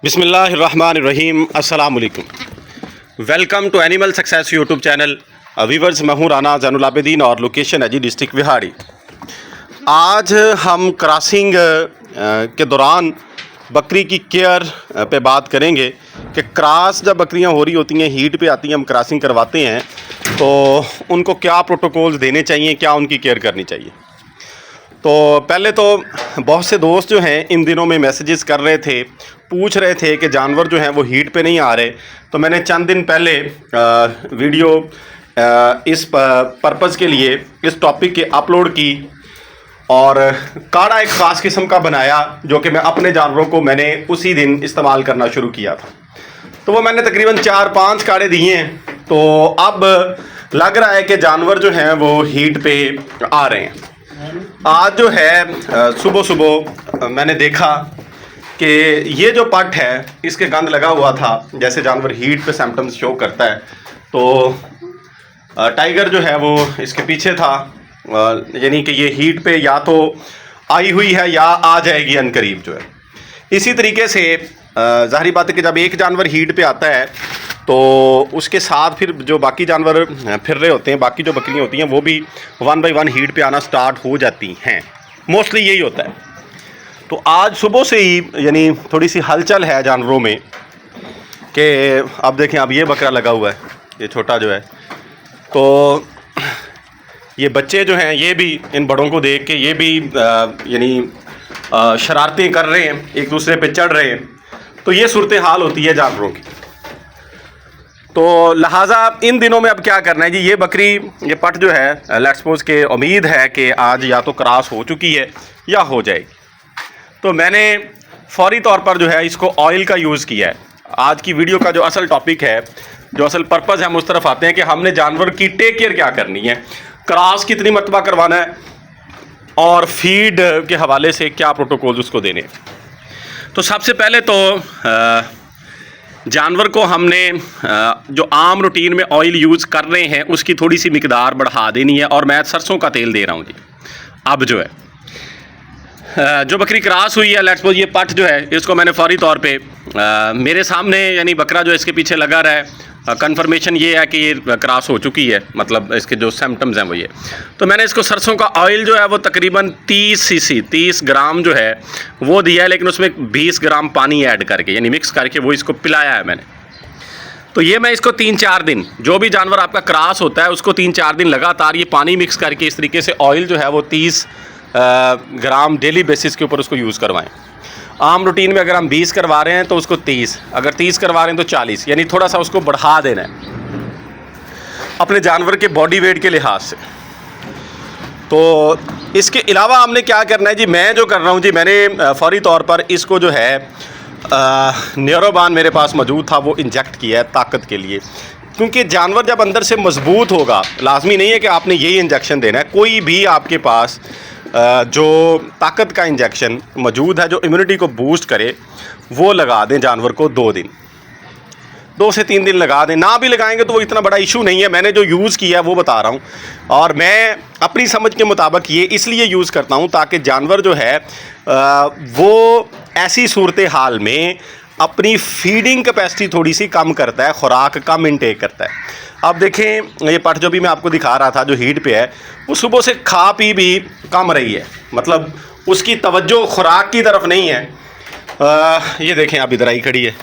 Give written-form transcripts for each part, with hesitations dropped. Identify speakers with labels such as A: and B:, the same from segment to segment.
A: बिस्मिल्लाहिर्रहमानिर्रहीम अस्सलाम वालेकुम। Welcome to animal success YouTube channel. Viewers, मैं हूँ राना ज़ैनुल आबिदीन और लोकेशन है जी डिस्ट्रिक्ट विहाड़ी। आज हम क्रॉसिंग के दौरान बकरी की केयर पे बात करेंगे कि क्रॉस जब बकरियां हो रही होती हैं, हीट पे आती हैं, हम क्रॉसिंग करवाते हैं तो उनको क्या प्रोटोकॉल्स देने चाहिए, क्या उनकी केयर करनी चाहिए। तो पहले तो बहुत से दोस्त जो हैं इन दिनों में मैसेजेस कर रहे थे, पूछ रहे थे कि जानवर जो हैं वो हीट पे नहीं आ रहे। तो मैंने चंद दिन पहले वीडियो इस पर्पज़ के लिए इस टॉपिक के अपलोड की और काढ़ा एक ख़ास किस्म का बनाया जो कि मैं अपने जानवरों को मैंने उसी दिन इस्तेमाल करना शुरू किया था। तो वो मैंने तकरीबन 4-5 काढ़े दिए हैं। तो अब लग रहा है कि जानवर जो हैं वो हीट पे आ रहे हैं। आज जो है सुबह सुबह मैंने देखा कि ये जो पट है इसके गंद लगा हुआ था, जैसे जानवर हीट पे सिम्टम्स शो करता है। तो टाइगर जो है वो इसके पीछे था, यानी कि ये हीट पे या तो आई हुई है या आ जाएगी अनकरीब जो है। इसी तरीके से ज़ाहिर बात है कि जब एक जानवर हीट पे आता है तो उसके साथ फिर जो बाकी जानवर फिर रहे होते हैं, बाकी जो बकरियां होती हैं वो भी 1 बाय 1 हीट पे आना स्टार्ट हो जाती हैं। मोस्टली यही होता है। तो आज सुबह से ही यानी थोड़ी सी हलचल है जानवरों में कि अब देखें, अब ये बकरा लगा हुआ है, ये छोटा जो है। तो ये बच्चे जो हैं ये भी इन बड़ों को देख के ये भी यानी शरारतें कर रहे हैं, एक दूसरे पे चढ़ रहे हैं। तो ये सूरत हाल होती है जानवरों की। तो लिहाजा इन दिनों में अब क्या करना है जी, ये बकरी ये पट जो है लेट्स सपोज के उम्मीद है कि आज या तो क्रॉस हो चुकी है या हो जाएगी। तो मैंने फौरी तौर पर जो है इसको ऑयल का यूज़ किया है। आज की वीडियो का जो असल टॉपिक है, जो असल पर्पज़ है, हम उस तरफ आते हैं कि हमने जानवर की टेक केयर क्या करनी है, क्रॉस कितनी मरतबा करवाना है और फीड के हवाले से क्या प्रोटोकॉल उसको देने। तो सबसे पहले तो जानवर को हमने जो आम रूटीन में ऑयल यूज़ कर रहे हैं उसकी थोड़ी सी मिकदार बढ़ा देनी है। और मैं सरसों का तेल दे रहा हूँ जी। अब जो है जो बकरी क्रॉस हुई है, लेट्स सपोज ये पट जो है, इसको मैंने फौरी तौर पे मेरे सामने यानी बकरा जो इसके पीछे लगा रहा है, कंफर्मेशन ये है कि ये क्रॉस हो चुकी है, मतलब इसके जो सिम्टम्स हैं वो ये। तो मैंने इसको सरसों का ऑयल जो है वो तकरीबन 30 ग्राम जो है वो दिया है, लेकिन उसमें 20 ग्राम पानी ऐड करके यानी मिक्स करके वो इसको पिलाया है मैंने। तो ये मैं इसको 3-4 दिन, जो भी जानवर आपका क्रॉस होता है उसको 3-4 दिन लगातार ये पानी मिक्स करके इस तरीके से ऑयल जो है वो 30 ग्राम डेली बेसिस के ऊपर उसको यूज़ करवाएं। आम रूटीन में अगर हम 20 करवा रहे हैं तो उसको 30, अगर 30 करवा रहे हैं तो 40, यानी थोड़ा सा उसको बढ़ा देना है अपने जानवर के बॉडी वेट के लिहाज से। तो इसके अलावा हमने क्या करना है जी, मैं जो कर रहा हूँ जी, मैंने फौरी तौर पर इसको जो है न्यूरोबान मेरे पास मौजूद था वो इंजेक्ट किया है ताकत के लिए। क्योंकि जानवर जब अंदर से मजबूत होगा, लाजमी नहीं है कि आपने यही इंजेक्शन देना है, कोई भी आपके पास जो ताकत का इंजेक्शन मौजूद है जो इम्यूनिटी को बूस्ट करे वो लगा दें जानवर को 2 दिन, 2 से 3 दिन लगा दें। ना भी लगाएंगे तो वो इतना बड़ा इशू नहीं है। मैंने जो यूज़ किया है वो बता रहा हूँ और मैं अपनी समझ के मुताबिक ये इसलिए यूज़ करता हूँ ताकि जानवर जो है वो ऐसी सूरत हाल में अपनी फीडिंग कैपेसिटी थोड़ी सी कम करता है, खुराक कम इंटेक करता है। अब देखें, ये पट जो भी मैं आपको दिखा रहा था जो हीट पे है, वो सुबह से खा पी भी कम रही है, मतलब उसकी तवज्जो खुराक की तरफ नहीं है। ये देखें, अब इधर आई खड़ी है।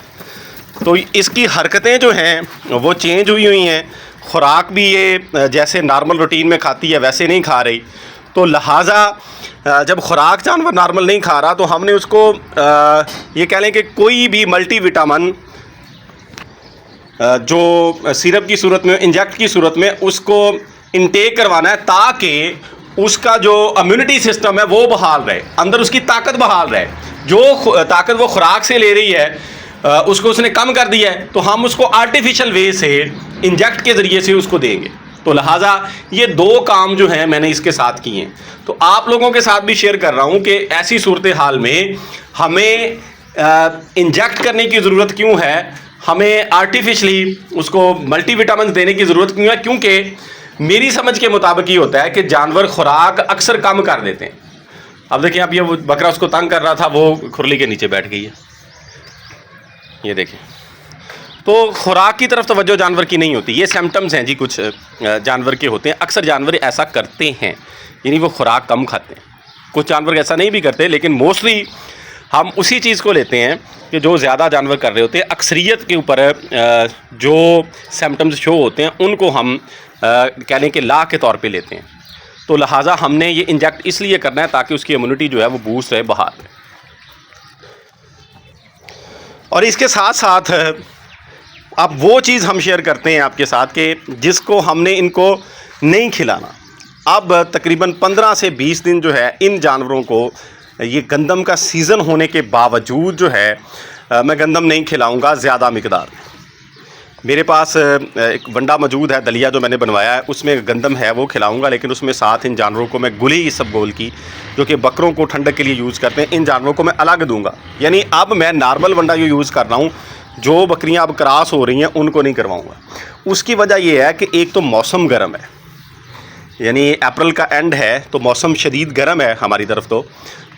A: तो इसकी हरकतें जो हैं वो चेंज हुई हैं, खुराक भी ये जैसे नॉर्मल रूटीन में खाती है वैसे नहीं खा रही। तो लिहाजा जब खुराक जानवर नॉर्मल नहीं खा रहा तो हमने उसको ये कह लें कि कोई भी मल्टीविटामिन जो सिरप की सूरत में, इंजेक्ट की सूरत में उसको इंटेक करवाना है ताकि उसका जो इम्यूनिटी सिस्टम है वो बहाल रहे, अंदर उसकी ताकत बहाल रहे। जो ताकत वो खुराक से ले रही है उसको उसने कम कर दिया है तो हम उसको आर्टिफिशियल वे से इंजेक्ट के ज़रिए से उसको देंगे। तो लिहाजा ये 2 काम जो हैं मैंने इसके साथ किए हैं। तो आप लोगों के साथ भी शेयर कर रहा हूँ कि ऐसी सूरत हाल में हमें इंजेक्ट करने की ज़रूरत क्यों है, हमें आर्टिफिशली उसको मल्टीविटामिन देने की ज़रूरत क्यों है। क्योंकि मेरी समझ के मुताबिक ये होता है कि जानवर खुराक अक्सर कम कर देते हैं। अब देखिए, अब ये वो बकरा उसको तंग कर रहा था, वो खुरली के नीचे बैठ गई है। ये देखें। तो खुराक की तरफ तवज्जो जानवर की नहीं होती। ये सिम्टम्स हैं जी, कुछ जानवर के होते हैं। अक्सर जानवर ऐसा करते हैं, यानी वो खुराक कम खाते हैं। कुछ जानवर ऐसा नहीं भी करते, लेकिन मोस्टली हम उसी चीज़ को लेते हैं कि जो ज़्यादा जानवर कर रहे होते हैं। अक्सरियत के ऊपर जो सिम्टम्स शो होते हैं उनको हम कह लें कि ला के तौर पे लेते हैं। तो लिहाजा हमने ये इंजेक्ट इसलिए करना है ताकि उसकी इम्यूनिटी जो है वो बूस्ट रहे, बहाल रहे। और इसके साथ साथ अब वो चीज़ हम शेयर करते हैं आपके साथ कि जिसको हमने इनको नहीं खिलाना। अब तकरीबन 15 से 20 दिन जो है इन जानवरों को, ये गंदम का सीज़न होने के बावजूद जो है मैं गंदम नहीं खिलाऊंगा ज़्यादा मिकदार में। मेरे पास एक वंडा मौजूद है, दलिया जो मैंने बनवाया है उसमें गंदम है, वो खिलाऊंगा। लेकिन उसमें साथ इन जानवरों को मैं गुली इसबगोल की, जो कि बकरों को ठंडक के लिए यूज़ करते हैं, इन जानवरों को मैं अलग दूंगा। यानी अब मैं नॉर्मल वंडा जो यूज़ कर रहा हूँ, जो बकरियाँ अब क्रॉस हो रही हैं उनको नहीं करवाऊँगा। उसकी वजह यह है कि एक तो मौसम गर्म है, यानी अप्रैल का एंड है, तो मौसम शदीद गर्म है हमारी तरफ।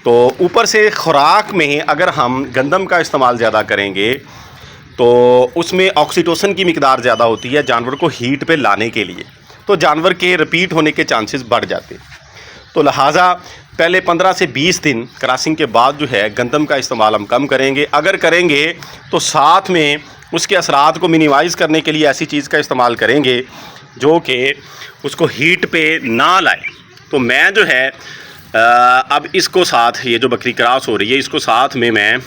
A: तो ऊपर से ख़ुराक में अगर हम गंदम का इस्तेमाल ज़्यादा करेंगे तो उसमें ऑक्सीटोसिन की मिकदार ज़्यादा होती है जानवर को हीट पे लाने के लिए, तो जानवर के रिपीट होने के चांसेस बढ़ जाते हैं। तो लिहाजा पहले 15 से 20 दिन क्रॉसिंग के बाद जो है गंदम का इस्तेमाल हम कम करेंगे। अगर करेंगे तो साथ में उसके असरात को मिनिमाइज़ करने के लिए ऐसी चीज़ का इस्तेमाल करेंगे जो कि उसको हीट पे ना लाए। तो मैं जो है अब इसको साथ, ये जो बकरी क्रॉस हो रही है इसको साथ में मैं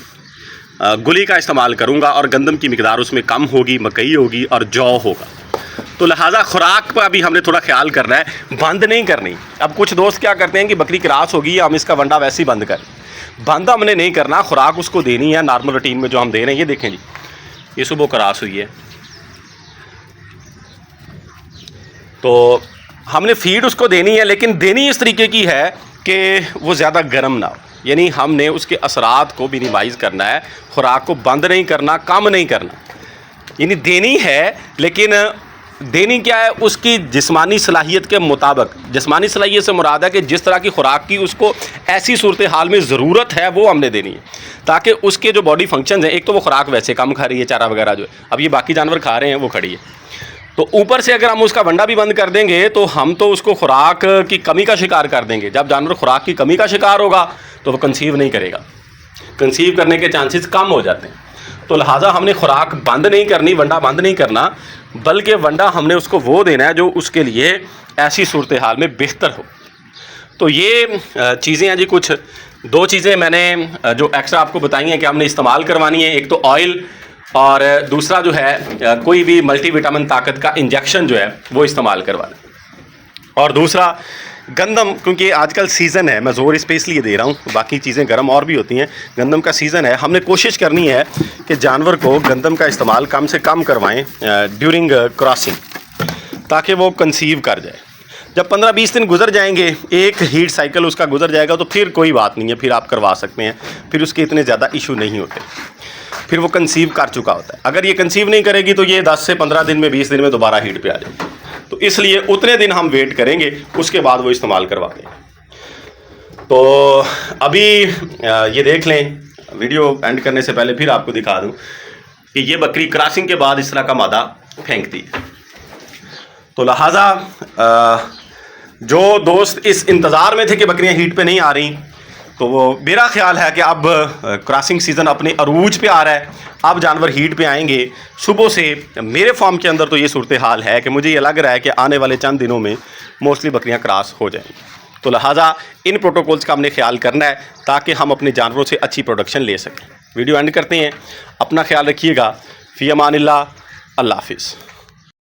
A: गुली का इस्तेमाल करूंगा और गंदम की मिकदार उसमें कम होगी, मकई होगी और जौ होगा। तो लिहाजा खुराक पर अभी हमने थोड़ा ख्याल करना है, बंद नहीं करनी। अब कुछ दोस्त क्या करते हैं कि बकरी क्रॉस होगी, हम इसका वंडा वैसे ही बंद करें। बंद हमने नहीं करना, खुराक उसको देनी है नॉर्मल रूटीन में जो हम दे रहे हैं। ये देखें जी, ये सुबह क्रॉस हुई है तो हमने फीड उसको देनी है, लेकिन देनी इस तरीके की है कि वो ज़्यादा गर्म ना हो। यानी हमने उसके असरात को मिनिमाइज़ करना है, खुराक को बंद नहीं करना, कम नहीं करना। यानी देनी है, लेकिन देनी क्या है, उसकी जिस्मानी सलाहियत के मुताबिक। जिस्मानी सलाहियत से मुराद है कि जिस तरह की खुराक की उसको ऐसी सूरत हाल में ज़रूरत है वो हमने देनी है, ताकि उसके जो बॉडी फंक्शन हैं, एक तो वो खुराक वैसे कम खा रही है, चारा वगैरह जो है, अब ये बाकी जानवर खा रहे हैं, वो खड़ी है। तो ऊपर से अगर हम उसका वंडा भी बंद कर देंगे तो हम तो उसको खुराक की कमी का शिकार कर देंगे। जब जानवर खुराक की कमी का शिकार होगा तो वो कंसीव नहीं करेगा, कंसीव करने के चांसेस कम हो जाते हैं। तो लिहाजा हमने खुराक बंद नहीं करनी, वंडा बंद नहीं करना, बल्कि वंडा हमने उसको वो देना है जो उसके लिए ऐसी सूरत हाल में बेहतर हो। तो ये चीज़ें हैं जी, कुछ 2 चीज़ें मैंने जो एक्स्ट्रा आपको बताई हैं कि हमने इस्तेमाल करवानी है। एक तो ऑयल, और दूसरा जो है कोई भी मल्टीविटामिन ताकत का इंजेक्शन जो है वो इस्तेमाल करवाना। और दूसरा गंदम, क्योंकि आजकल सीज़न है, मैं ज़ोर इस पे इसलिए दे रहा हूँ, बाकी चीज़ें गर्म और भी होती हैं, गंदम का सीज़न है। हमने कोशिश करनी है कि जानवर को गंदम का इस्तेमाल कम से कम करवाएं ड्यूरिंग क्रॉसिंग, ताकि वो कंसीव कर जाए। जब 15-20 दिन गुजर जाएंगे, एक हीट साइकिल उसका गुजर जाएगा, तो फिर कोई बात नहीं है, फिर आप करवा सकते हैं, फिर उसके इतने ज़्यादा इशू नहीं होते, फिर वो कंसीव कर चुका होता है। अगर ये कंसीव नहीं करेगी तो ये 10 से 15 दिन में, 20 दिन में दोबारा हीट पे आ जाएगी। तो इसलिए उतने दिन हम वेट करेंगे, उसके बाद वो इस्तेमाल करवा देंगे। तो अभी ये देख लें, वीडियो एंड करने से पहले फिर आपको दिखा दूं कि ये बकरी क्रॉसिंग के बाद इस तरह का मादा फेंकती है। तो लिहाजा जो दोस्त इस इंतज़ार में थे कि बकरियां हीट पे नहीं आ रही, तो वो मेरा ख्याल है कि अब क्रॉसिंग सीज़न अपने अरूज पे आ रहा है, अब जानवर हीट पे आएंगे। सुबह से मेरे फार्म के अंदर तो ये सूरत हाल है कि मुझे ये लग रहा है कि आने वाले चंद दिनों में मोस्टली बकरियां क्रॉस हो जाएंगी। तो लिहाजा इन प्रोटोकॉल्स का हमने ख्याल करना है ताकि हम अपने जानवरों से अच्छी प्रोडक्शन ले सकें। वीडियो एंड करते हैं, अपना ख्याल रखिएगा। फ़ी अमानिल्लाह, अल्लाह हाफ़िज़।